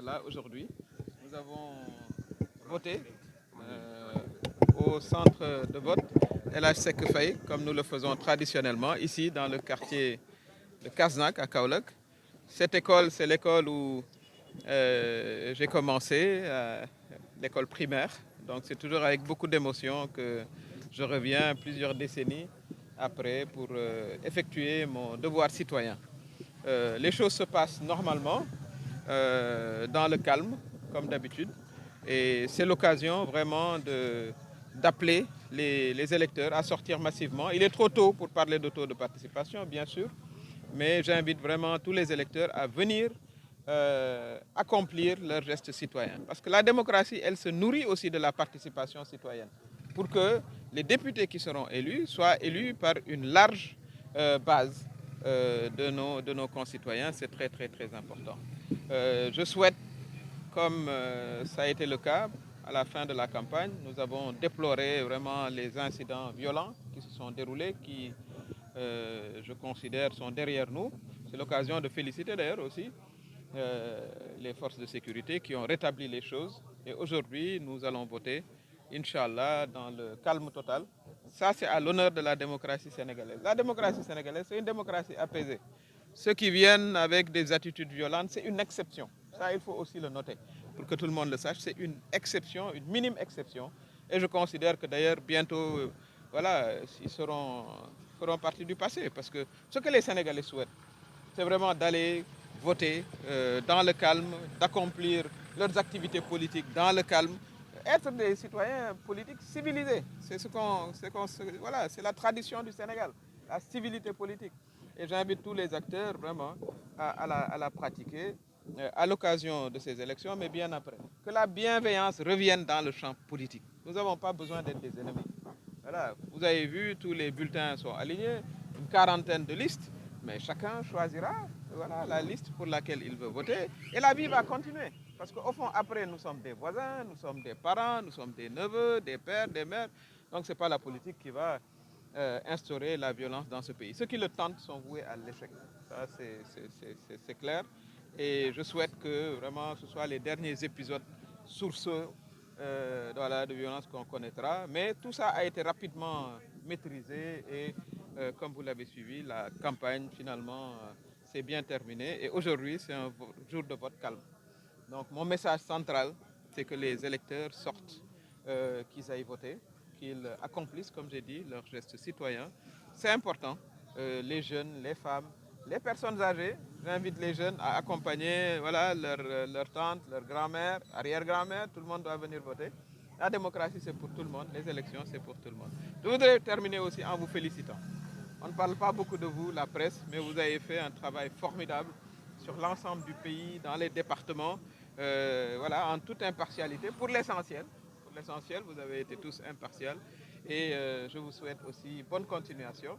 là, aujourd'hui, nous avons voté au centre de vote El Hadj Seck Faye, comme nous le faisons traditionnellement, ici dans le quartier de Kasnack à Kaolack. Cette école, c'est l'école où j'ai commencé, l'école primaire. Donc c'est toujours avec beaucoup d'émotion que je reviens plusieurs décennies après pour effectuer mon devoir citoyen. Les choses se passent normalement, dans le calme, comme d'habitude. Et c'est l'occasion vraiment d'appeler les électeurs à sortir massivement. Il est trop tôt pour parler de taux de participation, bien sûr, mais j'invite vraiment tous les électeurs à venir accomplir leur geste citoyen. Parce que la démocratie, elle se nourrit aussi de la participation citoyenne. Pour que les députés qui seront élus soient élus par une large base de nos concitoyens. C'est très, très, très important. Je souhaite, comme ça a été le cas à la fin de la campagne, nous avons déploré vraiment les incidents violents qui se sont déroulés, qui, je considère, sont derrière nous. C'est l'occasion de féliciter d'ailleurs aussi les forces de sécurité qui ont rétabli les choses. Et aujourd'hui, nous allons voter, Inch'Allah, dans le calme total. Ça, c'est à l'honneur de la démocratie sénégalaise. La démocratie sénégalaise, c'est une démocratie apaisée. Ceux qui viennent avec des attitudes violentes, c'est une exception. Ça, il faut aussi le noter, pour que tout le monde le sache. C'est une exception, une minime exception. Et je considère que d'ailleurs, bientôt, voilà, ils feront partie du passé. Parce que ce que les Sénégalais souhaitent, c'est vraiment d'aller voter dans le calme, d'accomplir leurs activités politiques dans le calme, être des citoyens politiques civilisés. Voilà, c'est la tradition du Sénégal, la civilité politique. Et j'invite tous les acteurs vraiment à la pratiquer à l'occasion de ces élections, mais bien après. Que la bienveillance revienne dans le champ politique. Nous n'avons pas besoin d'être des ennemis. Voilà, vous avez vu, tous les bulletins sont alignés, une quarantaine de listes, mais chacun choisira voilà, la liste pour laquelle il veut voter. Et la vie va continuer. Parce qu'au fond, après, nous sommes des voisins, nous sommes des parents, nous sommes des neveux, des pères, des mères. Donc, ce n'est pas la politique qui va instaurer la violence dans ce pays. Ceux qui le tentent sont voués à l'échec. Ça, c'est clair. Et je souhaite que vraiment ce soit les derniers épisodes sourceux voilà, de violence qu'on connaîtra. Mais tout ça a été rapidement maîtrisé et comme vous l'avez suivi, la campagne finalement s'est bien terminée. Et aujourd'hui, c'est un jour de vote calme. Donc mon message central, c'est que les électeurs sortent, qu'ils aillent voter, qu'ils accomplissent, comme j'ai dit, leurs gestes citoyens. C'est important. Les jeunes, les femmes, les personnes âgées, j'invite les jeunes à accompagner voilà, leur tante, leur grand-mère, arrière-grand-mère, tout le monde doit venir voter. La démocratie, c'est pour tout le monde, les élections, c'est pour tout le monde. Je voudrais terminer aussi en vous félicitant. On ne parle pas beaucoup de vous, la presse, mais vous avez fait un travail formidable sur l'ensemble du pays, dans les départements, voilà, en toute impartialité, pour l'essentiel. Pour l'essentiel, vous avez été tous impartials. Et je vous souhaite aussi bonne continuation.